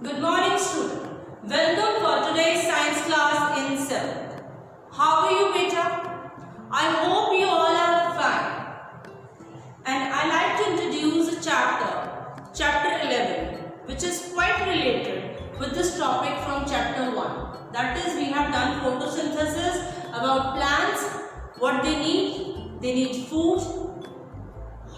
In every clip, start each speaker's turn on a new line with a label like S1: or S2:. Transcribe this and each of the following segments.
S1: Good morning, student. Welcome for today's science class in 7th. How are you, beta? I hope you all are fine. And I like to introduce a chapter 11, which is quite related with this topic from chapter 1. That is, we have done photosynthesis about plants, what they need. They need food.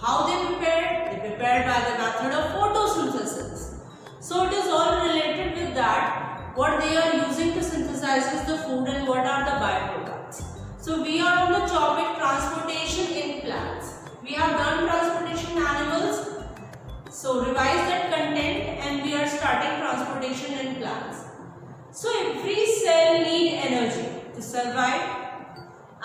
S1: How they prepare? They prepare by the method of photosynthesis. So it is all related with that, what they are using to synthesize the food and what are the byproducts. So we are on the topic transportation in plants. We have done transportation in animals. So revise that content and we are starting transportation in plants. So every cell needs energy to survive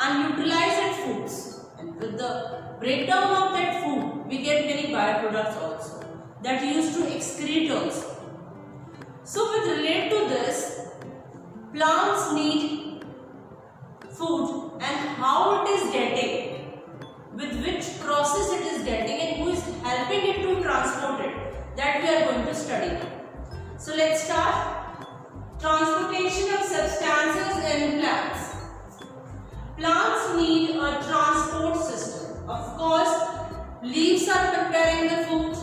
S1: and utilize its foods. And with the breakdown of that food, we get many byproducts also that used to excrete also. So with relate to this, plants need food and how it is getting, with which process it is getting and who is helping it to transport it, that we are going to study. So let's start. Transportation of substances in plants. Plants need a transport system. Of course, leaves are preparing the food.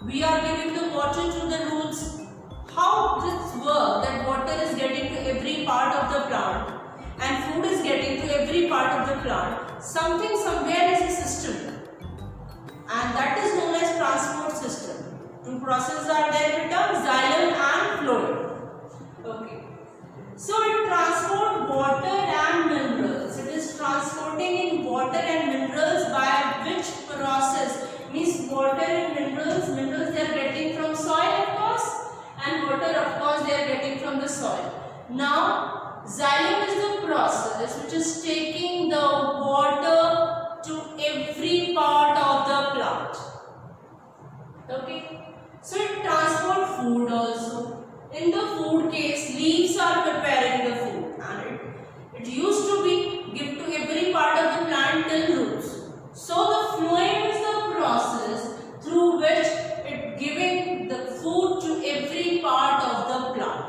S1: We are giving the water to the roots. How this works, that water is getting to every part of the plant and food is getting to every part of the plant. Something somewhere is a system and that is known as transport system. Two processes are there with xylem and phloem. Okay. So it transports water and minerals. It is transporting in water and minerals by which process? Means water and minerals they are getting from soil of course, and water of course they are getting from the soil. Now xylem is the process which is taking the water to every part of the plant. Okay. So it transports food also. In the food case, leaves are preparing the food and it used to be give to every part of the plant till roots. So the phloem is the process through which it giving the food to every part of the plant.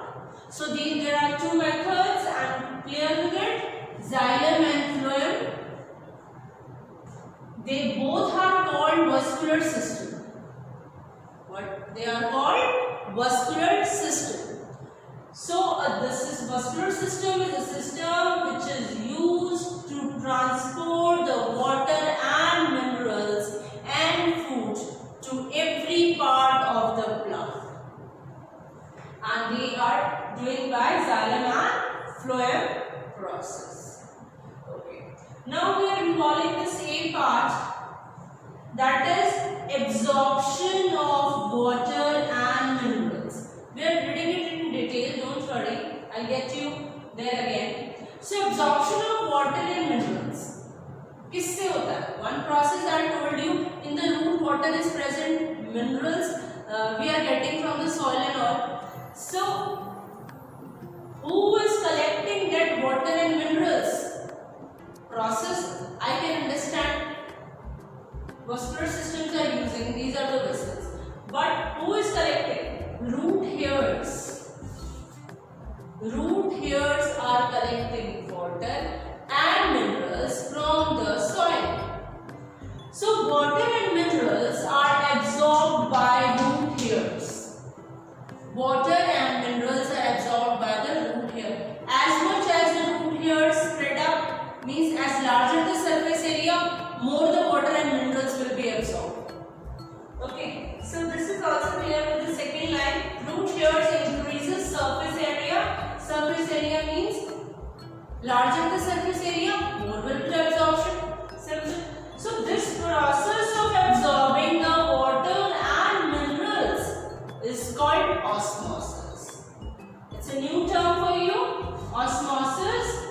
S1: So there are two methods and clear with it, xylem and phloem. They both are called vascular system. What they are called? Vascular system. So this is vascular system is a system which is used to transport the water and minerals and food to every part of the plant. And they are doing by xylem and phloem process. Okay. Now we are involving this A part, that is absorption of water and minerals. We are reading it in detail, don't worry, I'll get you there again. So absorption of water and minerals. किससे होता है? One process I told you, in the root water is present, minerals we are getting from the soil and all. So who is collecting that water and minerals? Process I can understand. Vascular systems are using, these are the vessels. But who is collecting? Root hairs. Root hairs are collecting water and minerals from the soil. So water and minerals are absorbed by root hairs. Water and minerals are absorbed by the root hair. As much as the root hairs spread up, means as larger the surface area, more the water and minerals will be absorbed. Okay, so this is also clear with the second line. Root hairs increases surface area. Surface area means larger the surface area, more will be absorption. Simple. So this process of absorbing the water and minerals is called osmosis. It's a new term for you, osmosis.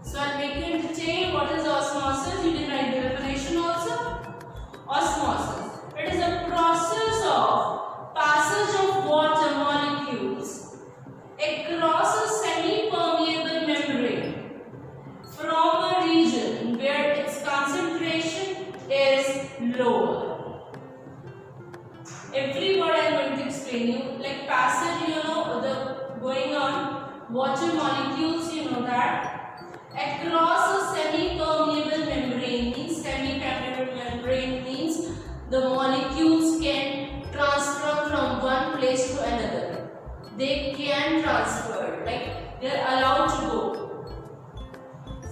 S1: So I'll make you in detail what is osmosis. You can write the definition also. Osmosis. It is a process of passage of water molecules across a semi-permeable membrane from a region where its concentration is low water molecules, you know that across a semi-permeable membrane means the molecules can transfer from one place to another. They can transfer, like they are allowed to go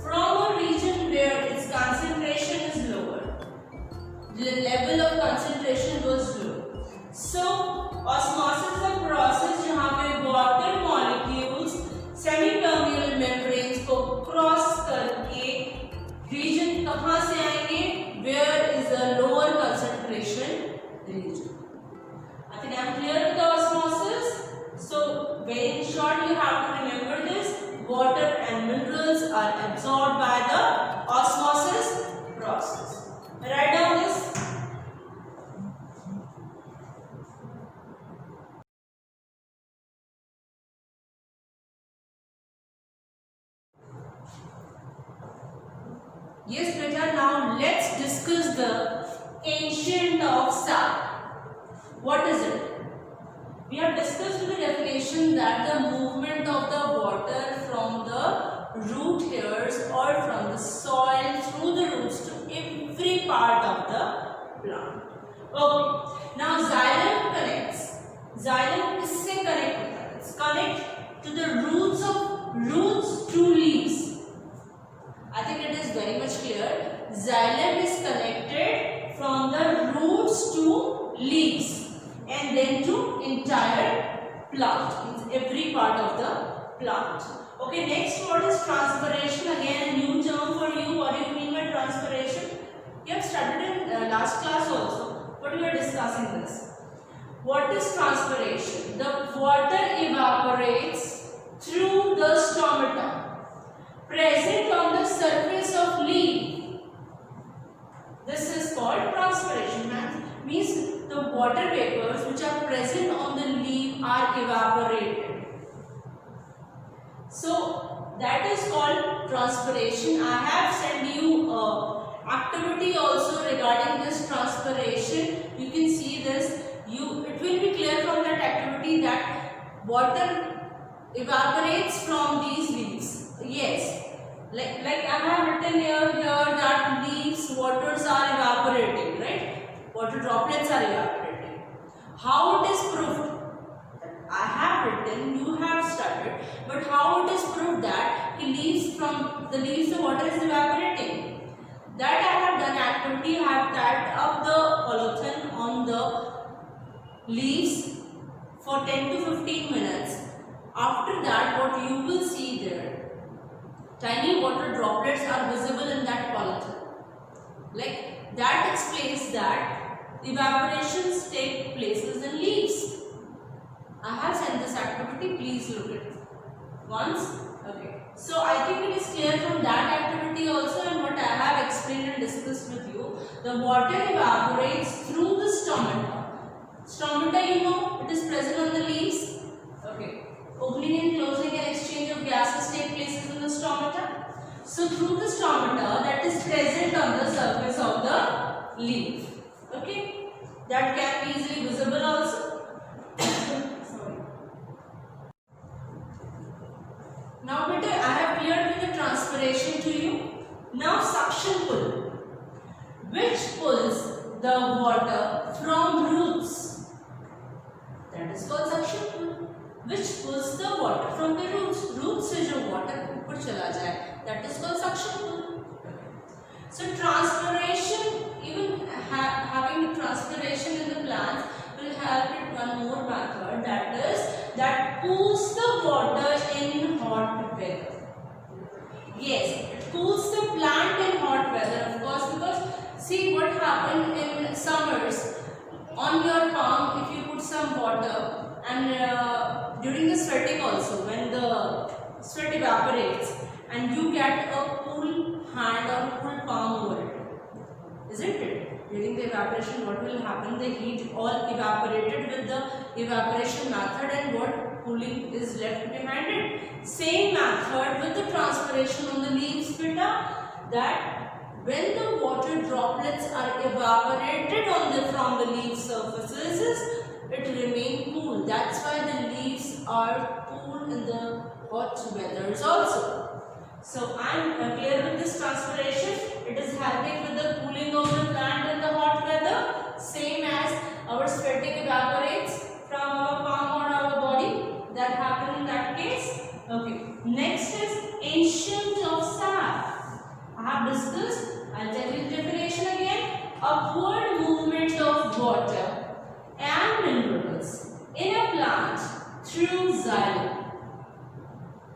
S1: from a region where its concentration is lower. The level of concentration was low. So osmosis is a process जहाँ पे water molecules semi-permeable membranes को cross करके region कहाँ से आएंगे? Where is a lower concentration region. I think I am clear with the osmosis. So very in short, you have to remember this: water and minerals are absorbed by the osmosis process. Write down this. Yes, beta. Now let's discuss the ancient of sap. What is it? We have discussed in the definition that the movement of the water from the root hairs or from the soil through the roots to every part of the plant. Okay. Now xylem connects. Xylem इससे connect होता है. It's connect to the roots to leaves. I think it is very much clear. Xylem is connected from the roots to leaves and then to entire plant, means every part of the plant. Okay, next what is transpiration? Again a new term for you. What do you mean by transpiration? You have studied in last class also, but we are discussing this. What is transpiration? The water evaporates through the stomata present on the surface of leaf. This is called transpiration. Means the water vapors which are present on the leaf are evaporated. So that is called transpiration. I have sent you activity also regarding this transpiration. You can see this. It will be clear from that activity that water evaporates from these leaves. Yes. Like I have written here that leaves, waters are evaporating, right? Water droplets are evaporating. How it is proved? I have written, you have studied, but how it is proved that the leaves the water is evaporating? That I have done activity, I have tied up the polythene on the leaves for 10 to 15 minutes. After that, what you will see there, tiny water droplets are visible in that polythene. Like that explains that evaporations take places in leaves. I have sent this activity, please look at it once. Okay. So I think it is clear from that activity also, and what I have explained and discussed with you. The water evaporates through the stomata. Stomata, you know, it is present on the leaves. Okay. Opening and closing and exchange of gases take places in the stomata. So through the stomata that is present on the surface of the leaf. Okay. That can be easily visible also. Sorry. Now beta, I have cleared with the transpiration to you. Now suction pull, which pulls the water from roots. That is called suction pull. Which pulls the water from the roots. Roots से जो water ऊपर चला जाए, that is called suction pull. So transpiration, even having transpiration in the plants will help it one more method, that cools the water in hot weather. Yes, it cools the plant in hot weather, of course, because see what happened in summers. On your palm, if you put some water, and during the sweating also, when the sweat evaporates and you get a cool hand or cool palm over it, isn't it? During the evaporation, what will happen? The heat all evaporated with the evaporation method, and what cooling is left behind it. Same method with the transpiration on the leaves, beta, that when the water droplets are evaporated from the leaf surfaces, it remains cool. That's why the leaves are cool in the hot weathers also. So I'm clear with this transpiration. It is helping with the cooling of the plant in the hot weather, same as our sweating evaporates from our palm or our body. That happened in that case. Okay. Next is ancient of sap. I have discussed. I'll tell you the definition again. Upward movement of water and minerals in a plant through xylem.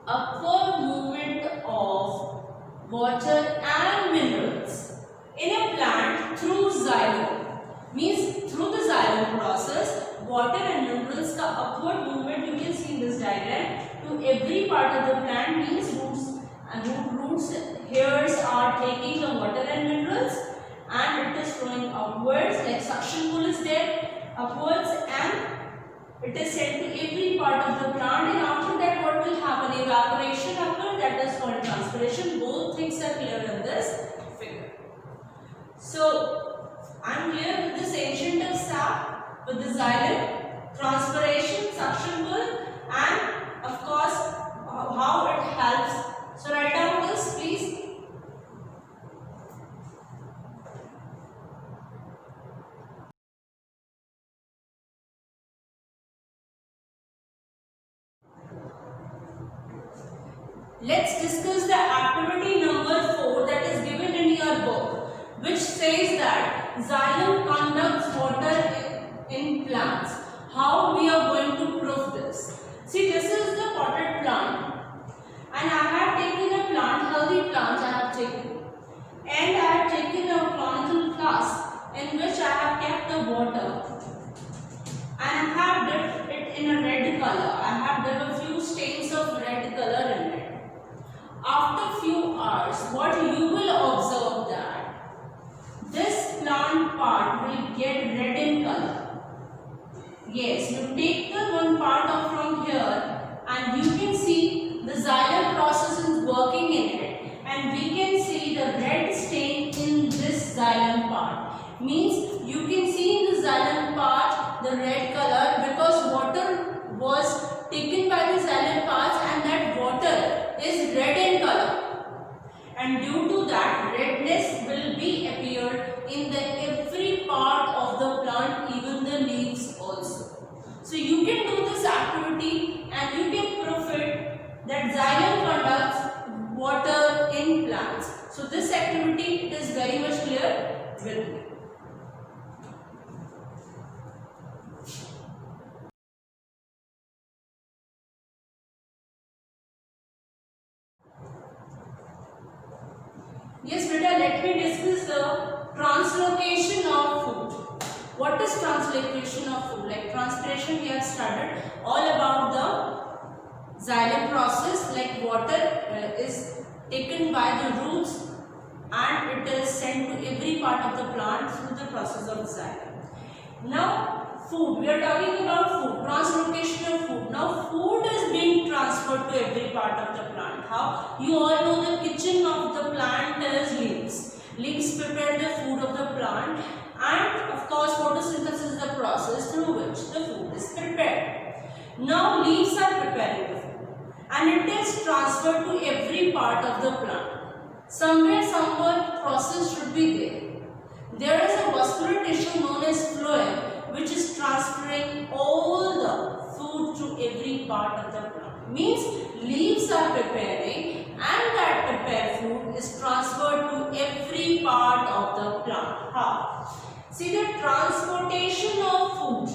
S1: Upward movement of water and minerals in a plant through xylem means through the xylem process, water and minerals ka upward movement you can see in this diagram to every part of the plant means roots and roots hairs are taking the water and minerals and it is flowing upwards like suction pull is there upwards and it is sent to every part of the plant and after that what will happen? Evaporation occur, that is called transpiration. Both things are clear in this figure. So I am clear with this ancient of sap, with the xylem, transpiration, suction pull and of course how it helps. So write down this please. Let's discuss the activity number 4 that is given in your book, which says that xylem conducts water in plants. How we are going to prove this? See, this is the potted plant and I have taken a plant, healthy plant I have taken and I have taken a conical flask in which I have kept the water and I have dipped it in a red color. I have done a few stains of red color in it. After few hours, what you will observe that this plant part will get red in color. Yes, you take the one part of from here and you can see the xylem process is working in it and we can see the red stain in this xylem part. Means you can see in the xylem part the red color because water was taken by the xylem parts and that water is red in color and due to that redness will be appeared in the every part of the plant, even the leaves also. So you can do this activity and you can prove it that xylem conducts water in plants. So this activity is very much clear with me. Yes, beta, let me discuss the translocation of food. What is translocation of food? Like transpiration we have studied all about the xylem process, like water is taken by the roots and it is sent to every part of the plant through the process of xylem. Now food, we are talking about food, translocation of food. Now food is being transferred to every part of the plant. How? You all know the kitchen of the plant is leaves. Leaves prepare the food of the plant and of course photosynthesis is the process through which the food is prepared. Now leaves are preparing the food and it is transferred to every part of the plant. Somewhere process should be there. There is a vascular tissue known as phloem which is transferring all the food to every part of the plant. Means leaves are preparing and that prepared food is transferred to every part of the plant. How? See, the transportation of food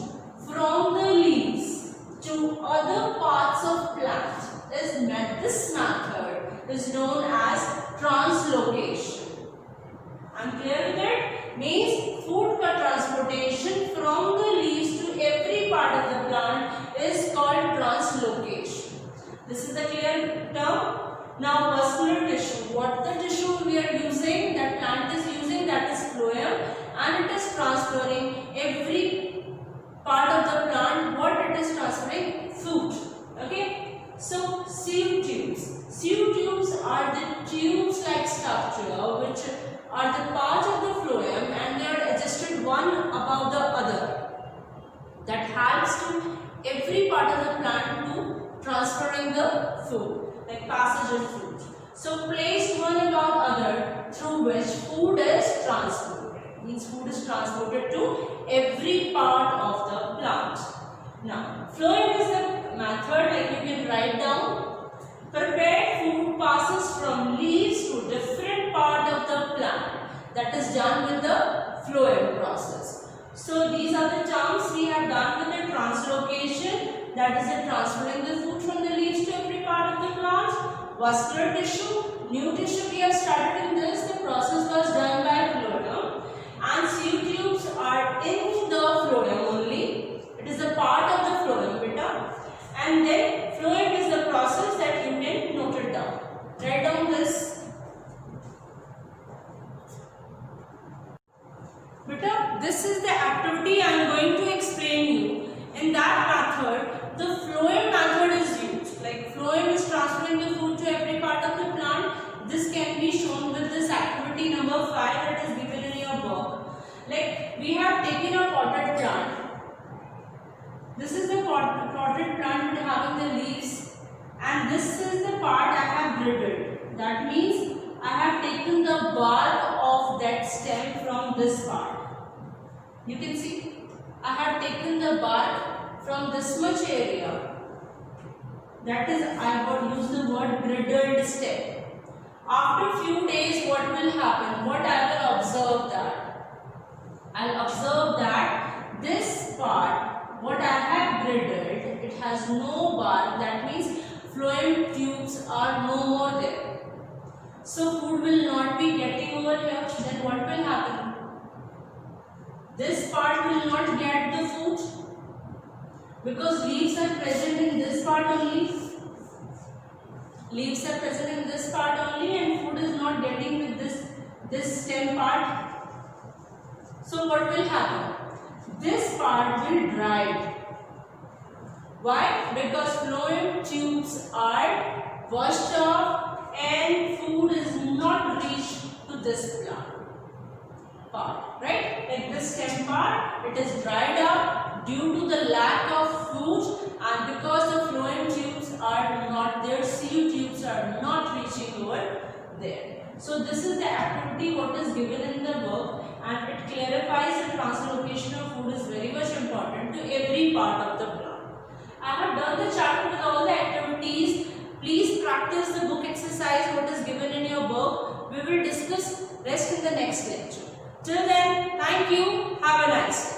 S1: from the leaves to other parts of plant is this method is known as translocation. I'm clear with it? Means food transportation from the leaves to every part of the plant is called translocation. This is the clear term. Now vascular tissue. What the tissue we are using, that plant is using, that is phloem and it is transferring every part of the plant. What it is transferring? Food. Okay. So sieve tubes. Sieve tubes are the tubes like structure which are the parts of the phloem and they are adjusted one above the other. That helps to every part of the plant to transferring the food, like passage of food. So placed one along other through which food is transported. Means food is transported to every part of the plant. Now, flowing is the method, like you can write down. Prepared food passes from leaves to different part of the plant. That is done with the phloem process. So these are the terms we have done with the translocation. That is the transferring the food from the leaves to every part of the plant. Vascular tissue, new tissue we have started in this. The process was done by phloem. And sieve tubes are in the phloem only. It is a part of the phloem, beta. And then phloem is the process that you can note it down. Write down this. Beta, this is the activity I am going to explain you. In that method, the phloem method is used. Like phloem is transferring the food to every part of the plant. This can be shown with this activity number 5 that is given in your book. Like we have taken a potted plant. This is the potted plant having the leaves, and this is the part I have gridded. That means I have taken the bark of that stem from this part. You can see I have taken the bark from this much area. That is, I have used the word griddled stem. After few days, what will happen? What I will observe that? I'll observe that this part, what I have griddled, it has no bark. That means phloem tubes are no more there. So food will not be getting over here. Then what will happen? This part will not get the food because leaves are present in this part only. Leaves are present in this part only, and food is not getting with this stem part. So what will happen? This part will dry. Why? Because phloem tubes are washed off and food is not reached to this plant part, right? Like this stem part, it is dried up due to the lack of food, and because the phloem tubes are not there, sieve tubes are not reaching over there. So this is the activity what is given in the book, and it clarifies the translocation of food is very much important to every part of the plant. I have done the chapter with all the activities. Please practice the book exercise what is given in your book. We will discuss rest in the next lecture. Till then, thank you. Have a nice day.